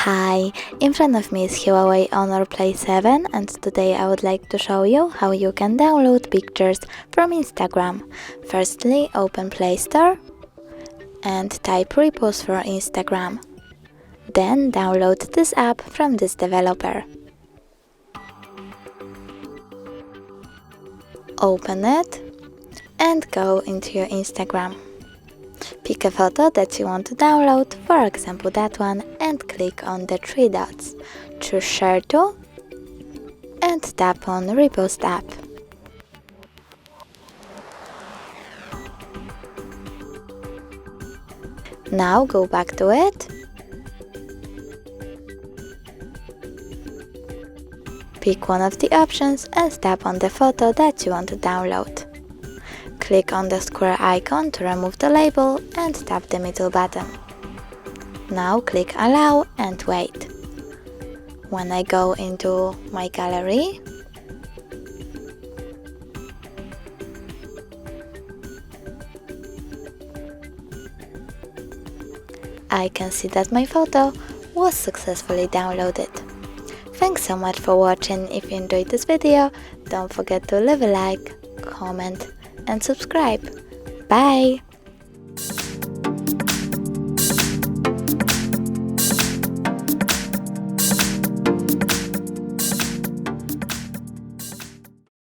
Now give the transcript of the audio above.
Hi, in front of me is HUAWEI Honor Play 7 and today I would like to show you how you can download pictures from Instagram. Firstly, open Play Store and type repos for Instagram. Then download this app from this developer. Open it and go into your Instagram. Pick a photo that you want to download, for example that one, and click on the three dots. Choose Share To and tap on Repost App. Now go back to it. Pick one of the options and tap on the photo that you want to download. Click on the square icon to remove the label and tap the middle button. Now click Allow and wait. When I go into my gallery, I can see that my photo was successfully downloaded. Thanks so much for watching. If you enjoyed this video, don't forget to leave a like, comment and subscribe. Bye!